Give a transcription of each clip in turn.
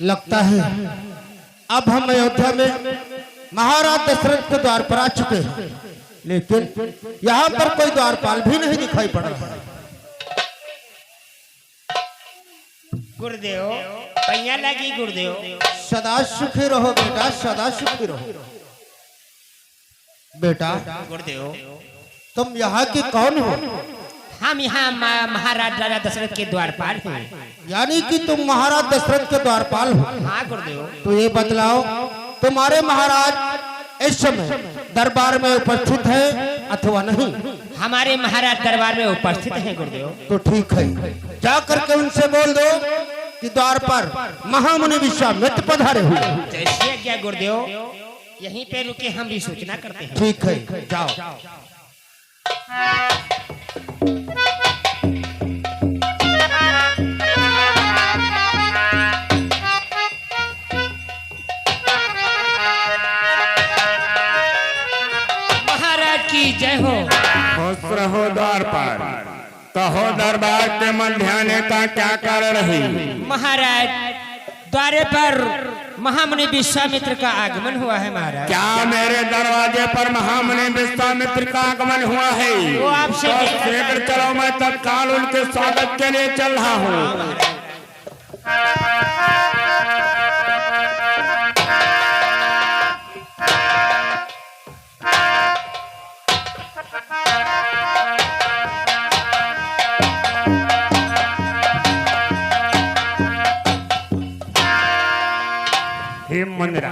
लगता है अब हम अयोध्या में महाराज दशरथ के द्वार पर आ चुके हैं, लेकिन यहाँ पर कोई द्वारपाल भी नहीं दिखाई पड़ रहा है। गुरुदेव पैया लगी गुरुदेव। सदा सुखी रहो बेटा, सदा सुखी रहो बेटा। गुरुदेव तुम यहाँ के कौन हो? हम यहाँ महाराज राजा दशरथ के द्वारपाल हैं। यानी कि तुम महाराज दशरथ के द्वारपाल हो? हाँ गुरुदेव। तो ये बतलाओ तुम्हारे महाराज इस समय दरबार में उपस्थित है अथवा नहीं? हमारे महाराज दरबार में उपस्थित हैं गुरुदेव। तो ठीक है, जाकर के उनसे बोल दो कि द्वार पर महामुनि विश्वामित्र पधारे हुए। जैसे क्या गुरुदेव, यहीं पे रुके हम भी सूचना करते हैं। ठीक है, जाओ। की जय हो। खुश रहो द्वार पर। कहो दरबार के मध्याह्न का क्या कारण है? महाराज द्वारे पर महामुनि विश्वामित्र का आगमन हुआ है महाराज। क्या मेरे दरवाजे पर महामुनि विश्वामित्र का आगमन हुआ है? वो आपसे तो शीघ्र चलो, मैं तत्काल उनके स्वागत के लिए चल रहा हूँ। हे मुनिरा,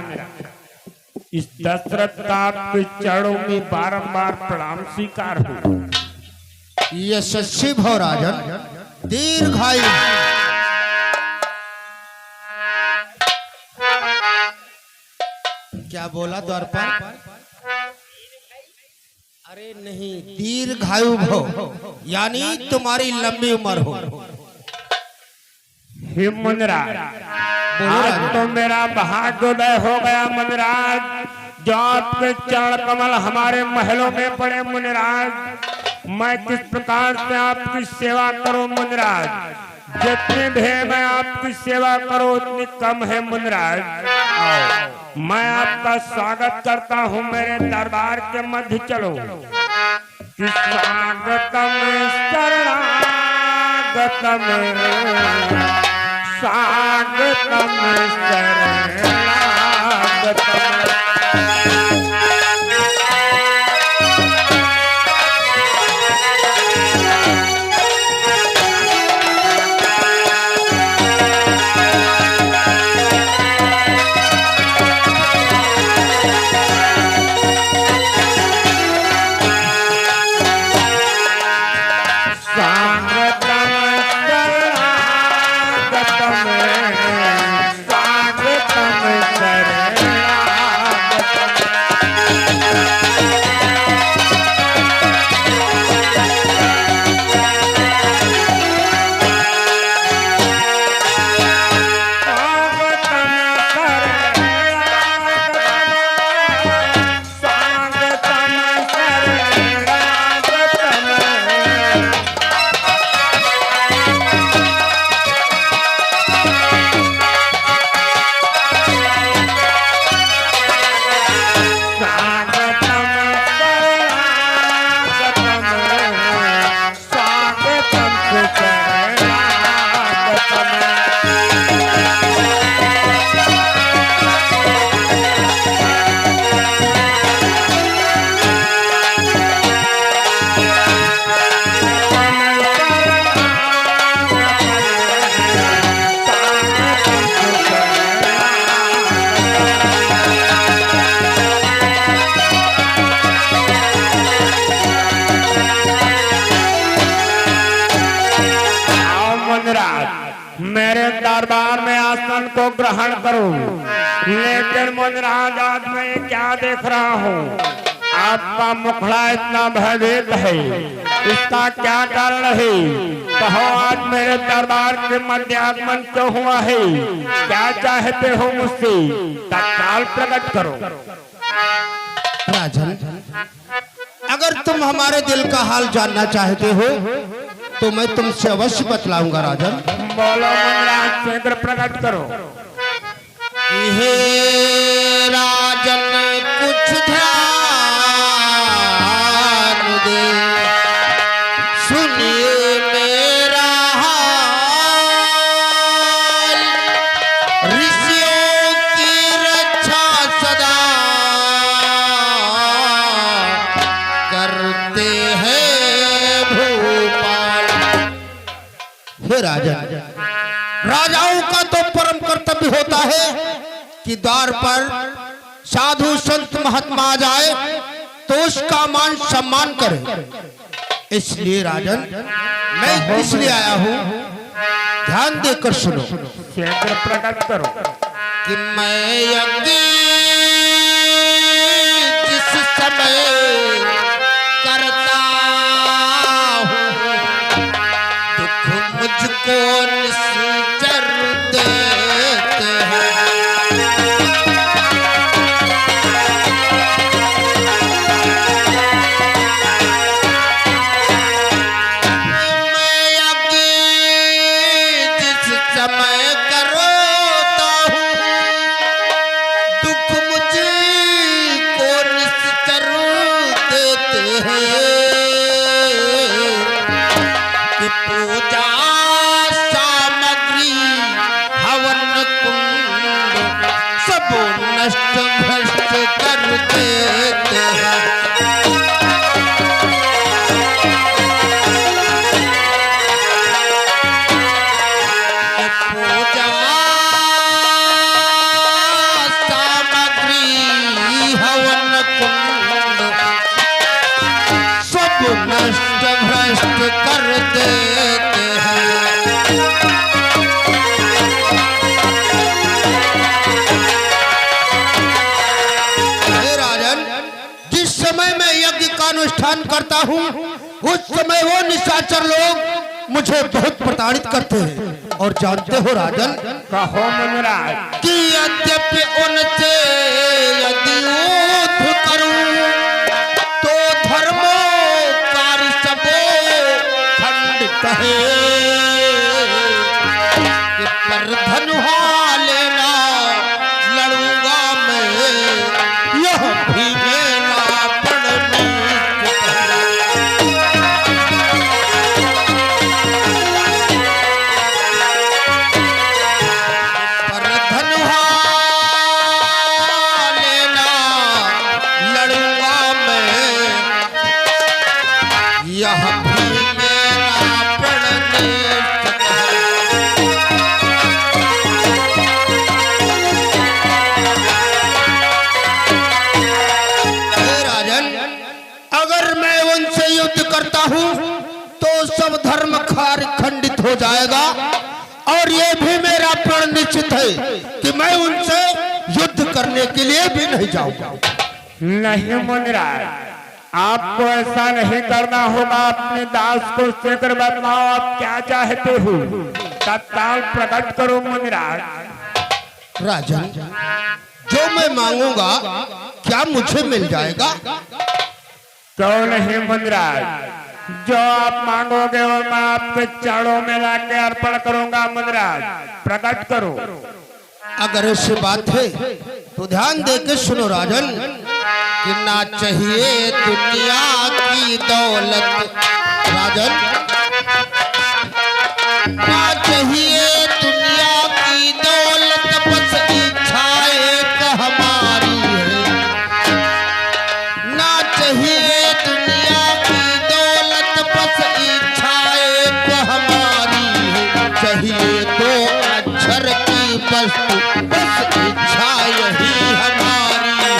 इस दशरथ का आपके चरणों में बारंबार प्रणाम स्वीकार हो। यशस्वी भव राजन, दीर्घायु। क्या बोला द्वारपाल? अरे नहीं, दीर्घायु भव यानी तुम्हारी लंबी उम्र हो। हे मुनिरा, आज तो मेरा भाग्योदय हो गया मुनिराज। जो आपके चरण कमल हमारे महलों में पड़े मुनिराज, मैं किस प्रकार से आपकी सेवा करूं मुनिराज? जितनी भी मैं आपकी सेवा करूं उतनी कम है मुनिराज। मैं आपका स्वागत करता हूं, मेरे दरबार के मध्य चलो। स्वागतम शरणागतम, स्वागतम शरणागतम। मेरे दरबार में आसन को ग्रहण करो। लेकिन मुनिराज, आज मैं क्या देख रहा हूँ? आपका मुखड़ा इतना भयभीत है, इसका क्या कारण है? कहो, आज मेरे दरबार के मध्य आगमन क्यों हुआ है? क्या चाहते हो मुझसे? तत्काल प्रकट करो। राजन, अगर तुम हमारे दिल का हाल जानना चाहते हो तो मैं तुमसे अवश्य बतलाऊंगा राजन। बोलो मुनिराज, शीघ्र प्रकट करो। हे राजन कुछ ध्यान दे, सुनिए मेरा हाल। ऋषियों की रक्षा सदा करते हैं भूपाल। हे राजन, राजाओं का तो परम कर्तव्य होता है कि द्वार पर साधु संत महात्मा आ जाए तो उसका मान सम्मान करें। इसलिए राजन, मैं इसलिए आया हूं, ध्यान देकर सुनो। क्षेत्र प्रकट करो कि मैं यज्ञ जिस समय करता हूं, दुख मुझको निश्चर देते हैं। मैं यज्ञ जिस समय करता हूं, दुख मुझको निश्चर देते हैं। कि पूजा सामग्री हवन कुंड सब नष्ट भ्रष्ट कर देते हैं। पूजा सामग्री हवन कुंड सब नष्ट भ्रष्ट कर देते हैं। हे राजन, जिस समय मैं यज्ञ का अनुष्ठान करता हूँ, उस समय वो निशाचर लोग मुझे बहुत प्रताड़ित करते हैं। और जानते हो राजन, कहो मुनिराज। कि यद्यपि उनसे यदि युद्ध करूं, तो धर्मो कार्य सबो खंडित है। कि पर धनुहा लेना लड़ूंगा मैं, यह भी मेरा पड़ने पर धनुहा लेना लड़ूंगा मैं, यह भी मेरा पड़ने राजन, अगर मैं उनसे युद्ध करता हूं तो सब धर्म कार्य खंडित हो जाएगा। और ये भी मेरा प्रण निश्चित है कि मैं उनसे युद्ध करने के लिए भी नहीं जाऊंगा। नहीं मुनिराज, आपको ऐसा नहीं करना होगा। अपने दास को क्षेत्र बताओ, आप क्या चाहते हो, तत्काल प्रकट करो मुनिराज। राजन, जो मैं मांगूंगा क्या मुझे मिल जाएगा? क्यों नहीं मुनिराज, जो आप मांगोगे वो मैं आपके चरणों में लाके अर्पण करूंगा। मुनिराज, प्रकट करो। अगर ऐसी बात है तो ध्यान दे के सुनो राजन। कि ना चाहिए दुनिया की दौलत, राजन ना चाहिए दुनिया की दौलत, बस इच्छा एक हमारी है। ना चाहिए दुनिया की दौलत, बस इच्छा एक हमारी है। चाहिए तो अक्षर की वस्तु, बस इच्छा यही हमारी है।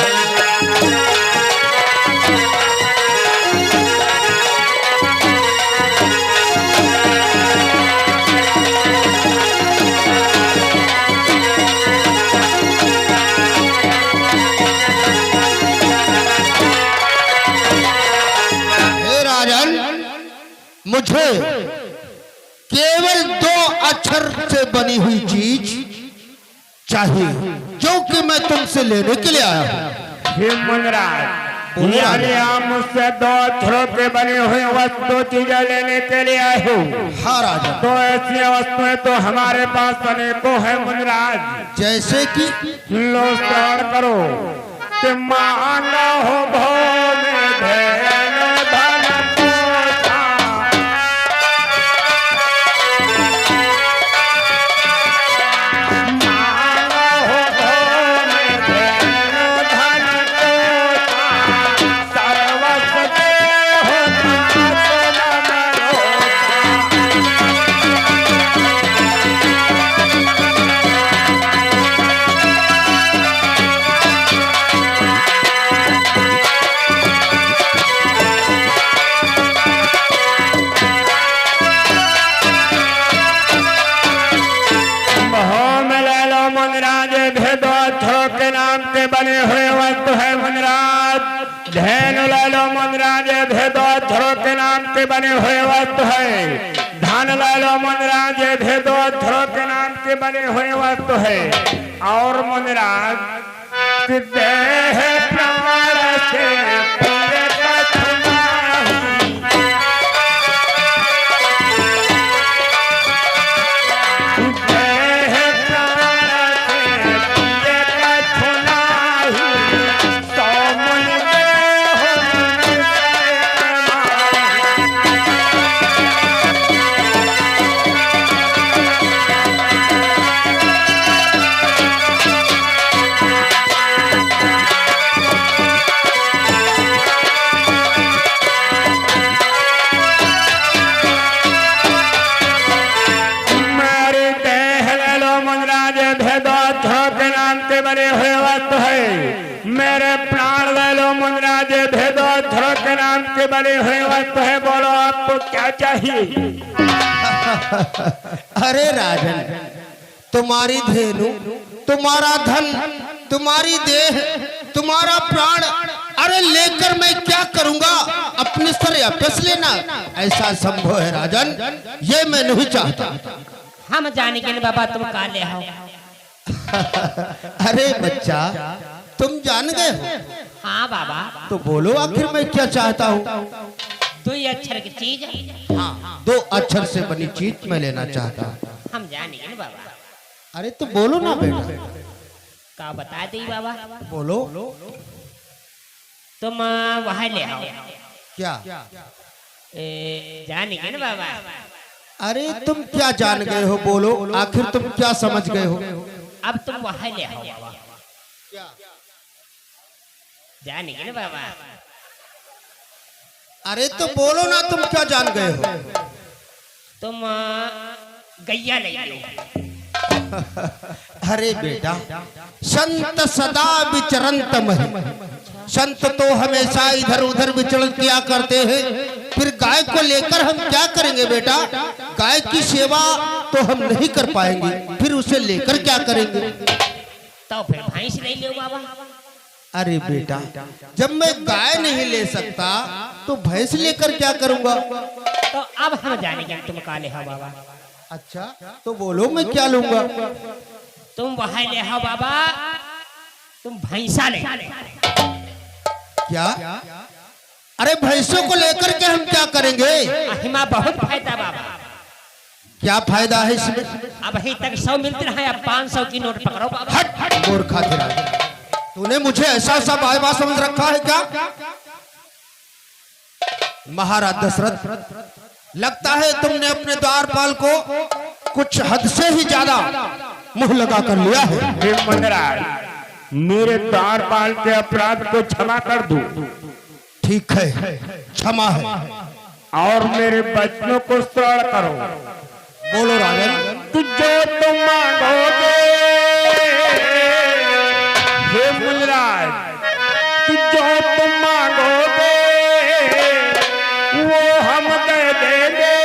मुझे केवल 2 अक्षर से बनी हुई चीज चाहिए, जो कि मैं तुमसे लेने के लिए आया हूं। हे मुनिराज, बोलो राजा। यानी आप मुझसे 2 अक्षरों के बनी हुई वस्तु चीजें लेने के लिए आए हो। हाँ राजा। तो ऐसी वस्तुएं तो हमारे पास अनेकों है मुनिराज। जैसे कि लो श्रवण करो कि मांगा हो भोग धन धन पोषा। मांगा हो भोग धन धन पोषा। सर्वस्व देह दास नमरोषा। के नाम के बने हुए वस्तु है मुनिराज। धैनु ले लो मुनिराज, भेदोत्थरों के नाम के बने हुए वस्तु है। धन ले लो मुनिराज, भेदोत्थरों के नाम के बने हुए वस्तु है। और मुनिराज देह प्राण से पूरे कथना बने हुए वस्तु है। मेरे प्राण ले लो मुनिराज, भेदोत्थरों के नाम के बने हुए वस्तु है। बोलो आपको क्या चाहिए? अरे राजन, तुम्हारी धेनु, तुम्हारा धन, तुम्हारी देह, तुम्हारा प्राण, अरे लेकर मैं क्या करूंगा? अपने सर वापस लेना ऐसा संभव है राजन? ये मैं नहीं चाहता। हम जाने के बाबा तुम का ले आओ। अरे बच्चा, तुम जान गए हो? हाँ बाबा। तो बोलो आखिर मैं क्या चाहता हूँ? 2 अक्षर की चीज। हाँ, 2 अक्षर से बनी चीज मैं लेना चाहता हूँ। हम जानेंगे ना बाबा। अरे तो बोलो ना बेटा। का बता दी बाबा? बोलो। तुम वहाँ ले आओ। क्या? जानेंगे ना बाबा। अरे तुम क्या जान गए हो? बोलो आखिर तुम क्या समझ गए हो? अब तुम वहाँ ले आओ बाबा। जानेंगे ना बाबा। अरे तो बोलो ना, तुम क्या जान गए हो? तुम गैया ले आओ। अरे बेटा, संत सदा विचरंत महि। संत तो हमेशा इधर उधर विचरण किया करते हैं, फिर गाय को लेकर हम क्या करेंगे बेटा? गाय की सेवा तो हम नहीं कर पाएंगे, फिर उसे लेकर क्या करेंगे? तो फिर भैंस ले लो बाबा। अरे बेटा, जब मैं गाय नहीं ले सकता तो भैंस लेकर क्या करूंगा? तो अब हम जानेंगे तुम का ले आओ बाबा। अच्छा तो बोलो मैं क्या लूंगा? तुम वहाँ ले आओ बाबा। तुम भैंसा ले। क्या? अरे भैंसों को लेकर के हम क्या करेंगे? हिमा बहुत फायदा बाबा। क्या फायदा है इसमें? अब अभी तक 100 मिलते रहे, अब 500 की नोट पकड़ो बाबा। हट हट मूर्खा तेरा, तूने मुझे ऐसा सा बाबा समझ रखा है क्या? महाराज दशरथ, लगता है तुमने अपने द्वारपाल को कुछ हद से ही ज्यादा मुंह लगा कर लिया है। मेरे द्वारपाल के अपराध को क्षमा कर दो। ठीक है, क्षमा है। और मेरे बच्चों को श्रवण करो। बोलो राजन। तू जो तुम मांगोगे हे मुनिराज, तू जो तुम मांगोगे वो हम दे देंगे।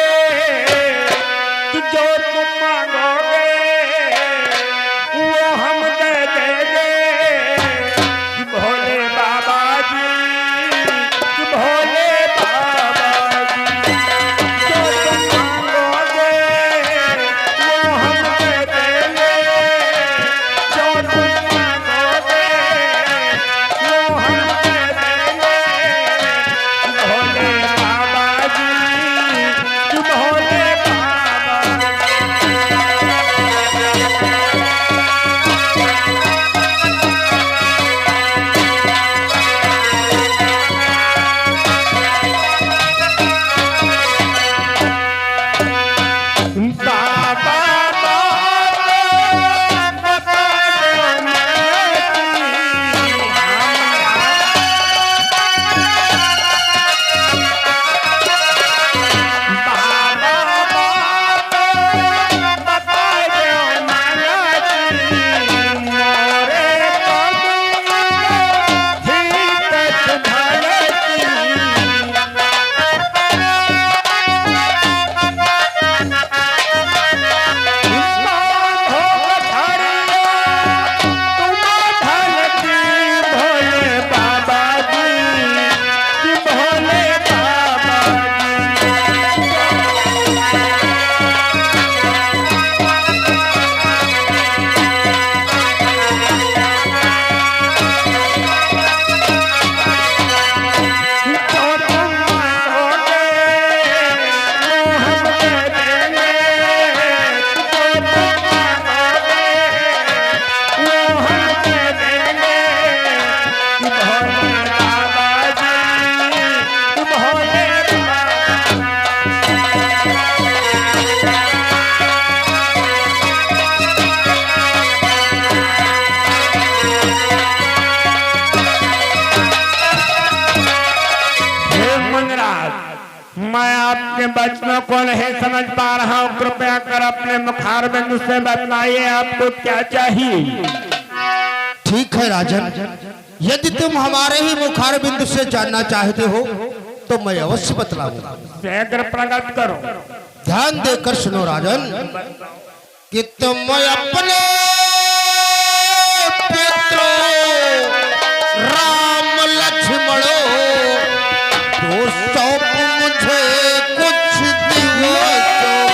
तू जो तुम मांगोगे वो हम दे देंगे। भोले बाबा जी, भोले बाबा जी, जो तुम मांगोगे वो हम दे आपके वचनों को नहीं समझ पा रहा हूँ, कृपया कर अपने मुखार बिंदु से बतलाइए आपको क्या चाहिए। ठीक है राजन, यदि तुम हमारे ही मुखार बिंदु से जानना चाहते हो तो मैं अवश्य बतलाऊंगा। शीघ्र प्रकट करो। ध्यान देकर सुनो राजन, कि तुम अपने पितरों राम लक्ष्मणों तो सौंप मुझे कुछ दिवसों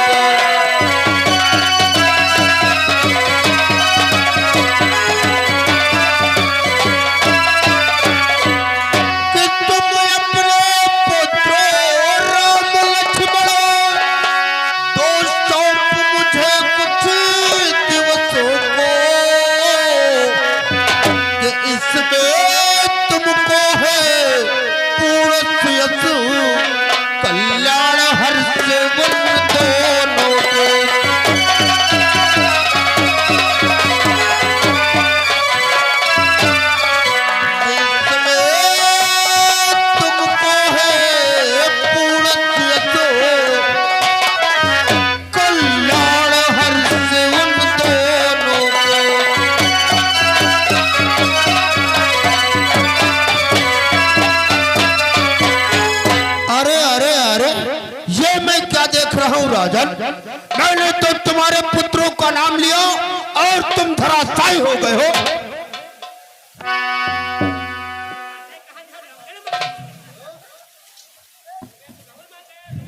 कि तुम अपने पुत्रों राम लक्ष्मणों तो सौंप मुझे कुछ दिवसों को, कि इसमें तुमको है पूर्ण सुयश कल्याण हर्ष वन दोनों को। इसमें तुमको है पूर्ण सुयश कल्याण हर्ष वन दोनों को। अरे अरे अरे, ये मैं क्या देख रहा हूँ राजन? मैंने तो तुम्हारे पुत्रों का नाम लिया और तुम धराशायी हो गए हो।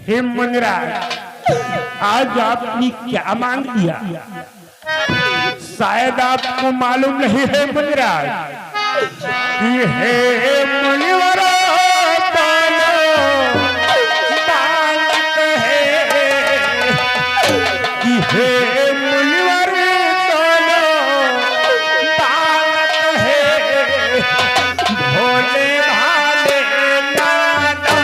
हे मुनिराज, आज आपने क्या मांग लिया? शायद आपको मालूम नहीं है मुनिराज, कि हे मुनिवरों बालक है, कि हे मुनिवर बालक है, भोले भाले नादान।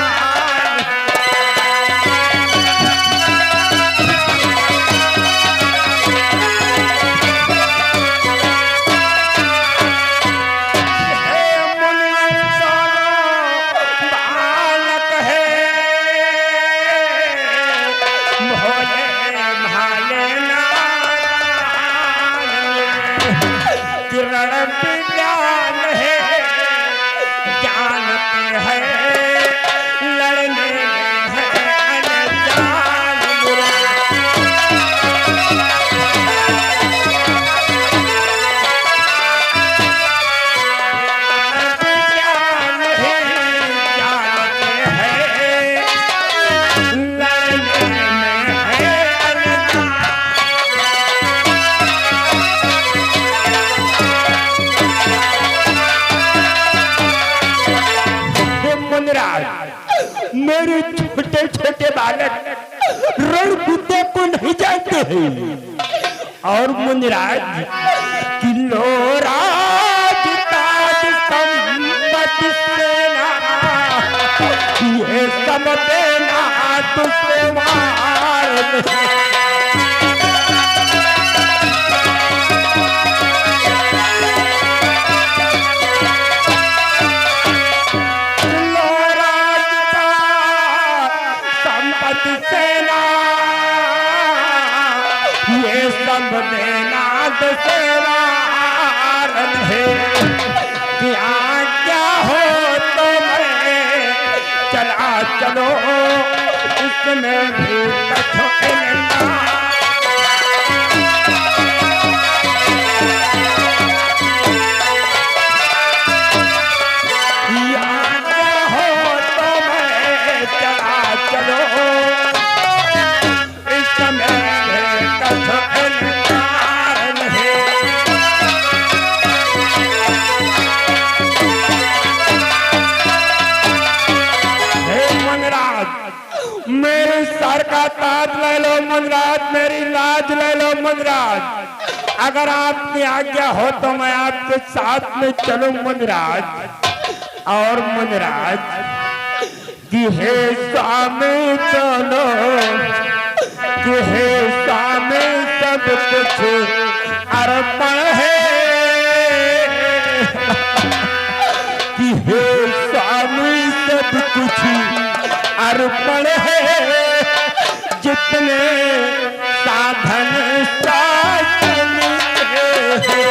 मेरे छोटे छोटे बालक रणकुत्ते को नहीं जानते हैं, और मुनिराज किलो राज ताज संपत्ति सेना ये सब देना तुझसे मार। सेना ये सब देना दशहरा है, कि आज्ञा हो तो मैं चला चलो इसमें भी कछुआ। मेरे सर का ताज ले लो मुनिराज, मेरी लाज ले लो मुनिराज। अगर आपकी आज्ञा हो तो मैं आपके साथ में चलूं मुनिराज। और मुनिराज कि हे स्वामी चलो, कि हे स्वामी सब कुछ अर्पण है, कि हे स्वामी सब कुछ अर्पण है, जितने साधन साधन है।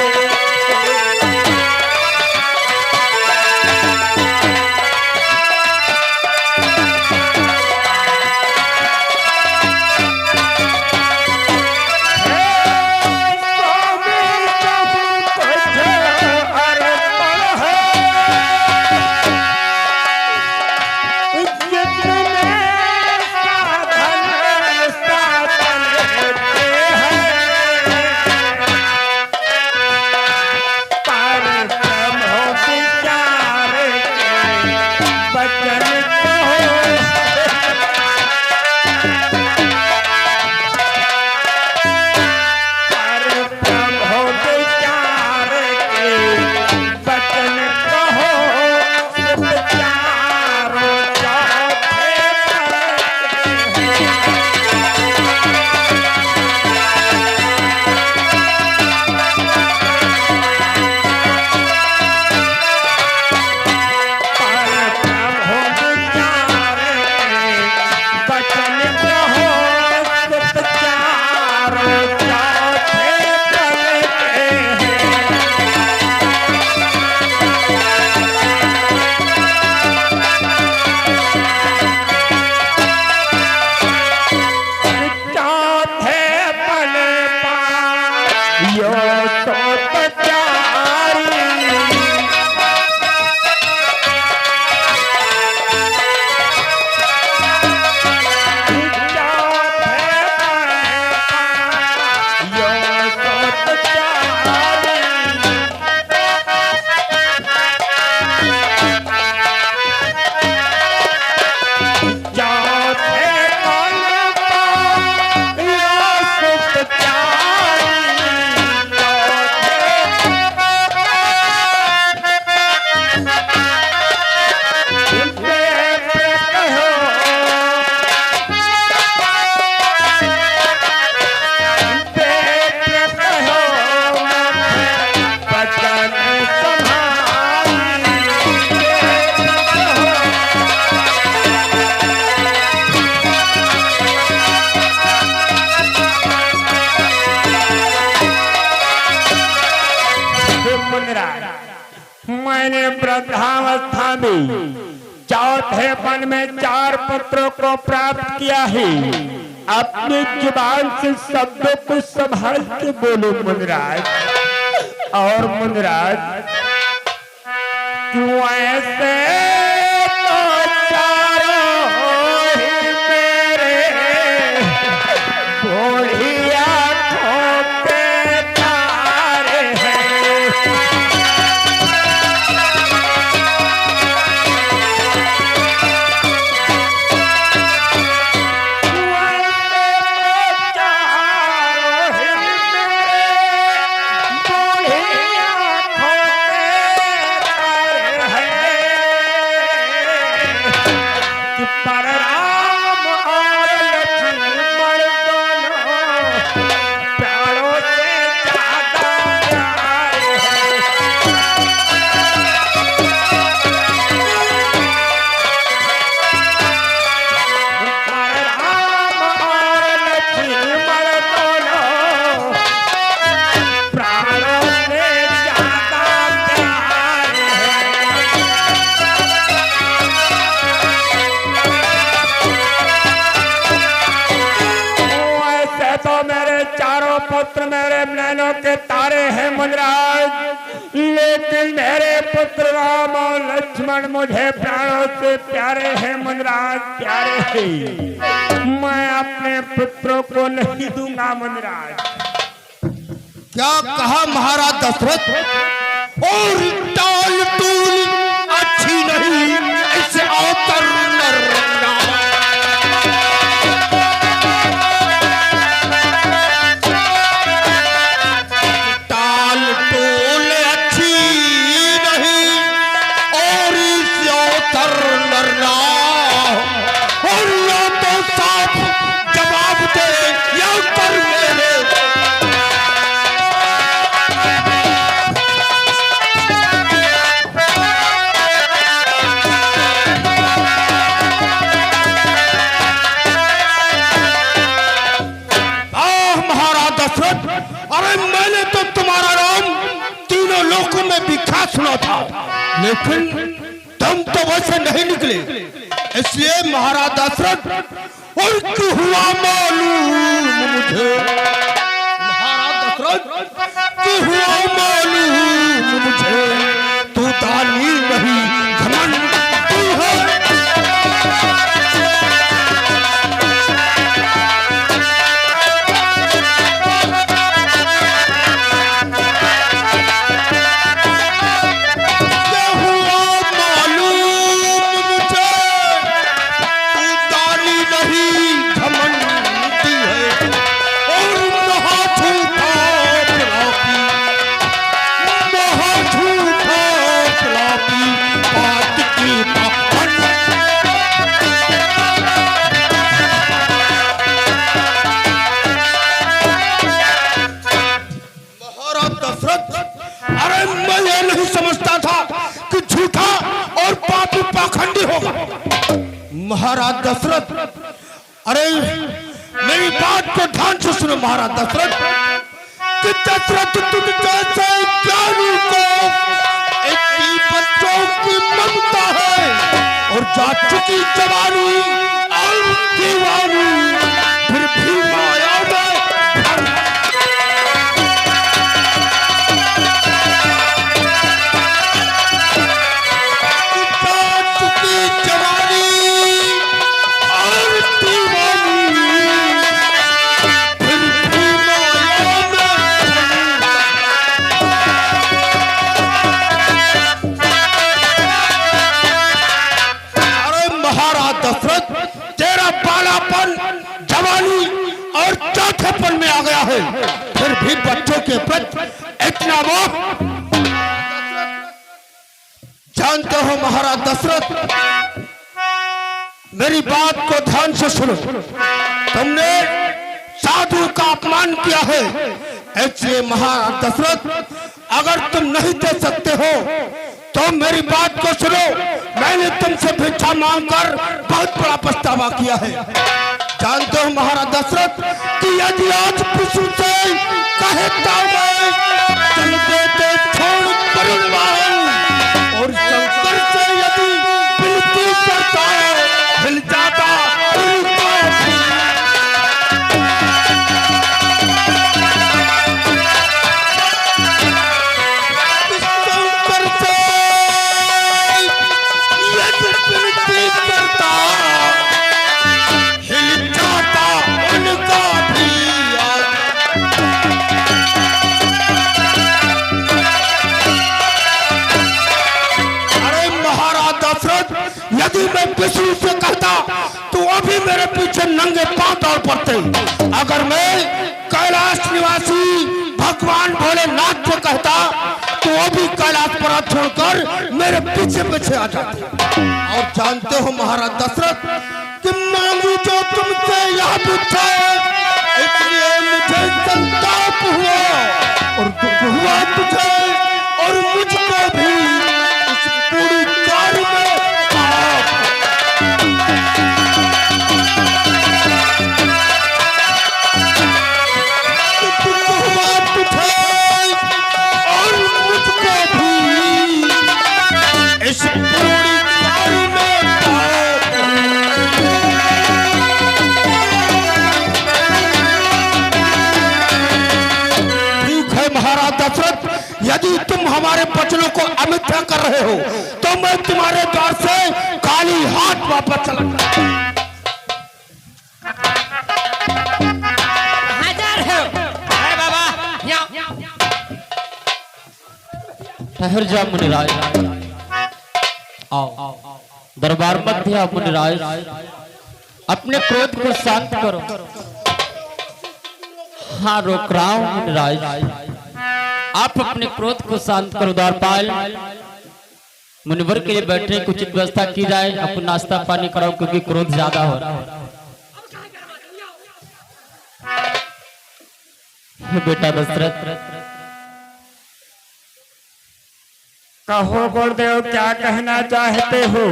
मैंने वृद्धावस्था में चौथे वन में 4 पुत्रों को प्राप्त किया है। अपनी जुबान से शब्दों को संभाल के बोलो मुनिराज। और मुनिराज क्यों ऐसे तो चारों ही मेरे बूढ़ी आँखों के तारे हैं। पुत्र मेरे नैनों के तारे हैं मुनिराज, लेकिन मेरे पुत्र राम और लक्ष्मण मुझे प्राणों से प्यारे हैं मुनिराज, प्यारे हैं। मैं अपने पुत्रों को नहीं दूंगा मुनिराज। क्या कहा महाराज दशरथ? और टाल टूल अच्छी नहीं, ऐसे अवतर अरे मैंने तो तुम्हारा नाम तीनों लोकों में विख्यात सुना था, लेकिन तुम तो वैसे नहीं निकले। इसलिए महाराज दशरथ उनकी हुआ मालूम मुझे, महाराज दशरथ की हुआ मालूम मुझे, तू दानी नहीं घमंडी है। महाराज दशरथ, अरे मेरी बात को ध्यान से सुनो महाराज दशरथ, कि दशरथ तुम जैसे ज्ञानी को इतनी बच्चों की ममता है, और जा चुकी जवानी और दीवानी, फिर भी माया में में आ गया है, फिर भी बच्चों के प्रति इतना मोह। जानते हो महाराज दशरथ, मेरी बात को ध्यान से सुनो, तुमने साधु का अपमान किया है। इसलिए महाराज दशरथ, अगर तुम नहीं दे सकते हो तो मेरी बात को सुनो, मैंने तुमसे भिक्षा मांगकर बहुत बड़ा पछतावा किया है। जानते हो महाराज दशरथ, कि यदि आज विष्णु से कहता मैं चल देते छोड़ करुणवान, और शंकर से यदि विनती करता हिल जाता उनका शंकर से यदि विनती करता यदि मैं विष्णु से कहता तो अभी मेरे पीछे नंगे पांव दौड़ पड़ते। अगर मैं कैलाश निवासी भगवान भोलेनाथ से कहता तो अभी कैलाश पर्वत छोड़कर मेरे पीछे पीछे आ जाते। और जानते हो महाराज दशरथ, कि मांगू जो तुमसे यह पूछा, इसलिए मुझे संताप हुआ और दुख हुआ तुझे और मुझको भी इस पूरी कार्य में यदि तुम हमारे वचनों को अमिथ्या कर रहे हो तो मैं तुम्हारे द्वार से खाली हाथ वापस चला ठहर जा मुनिराज, आओ दरबार मध्य आओ मुनिराज, अपने क्रोध को शांत करो। हाँ रोक रहा हूं मुनिराज, आप अपने क्रोध को शांत करो। द्वारपाल मुनिवर के लिए बैठने की उचित व्यवस्था की जाए, आपको नाश्ता पानी कराओ क्योंकि क्रोध ज्यादा हो रहा है। बेटा दशरथ, कहो गुरुदेव, क्या कहना चाहते हो?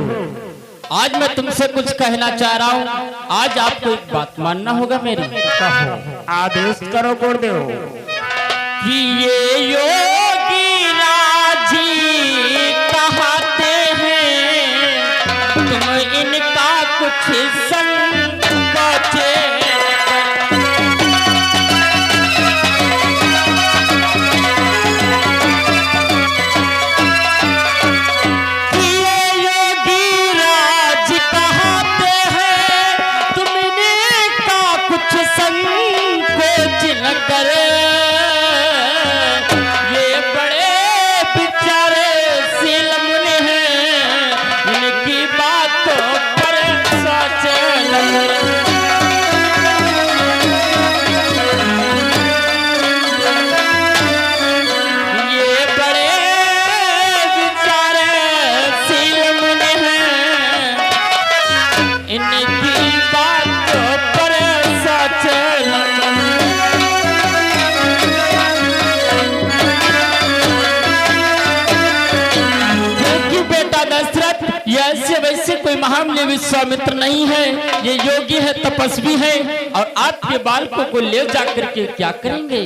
आज मैं तुमसे कुछ कहना चाह रहा हूँ। आज आपको एक बात मानना होगा मेरी। कहो, आदेश करो गुरुदेव। कि ये योगी राजी कहते हैं तुम इनका कुछ संकोचे ऐसे वैसे कोई महामुनि विश्वामित्र नहीं है, ये योगी है, तपस्वी है और आपके बालकों को ले जाकर के क्या करेंगे।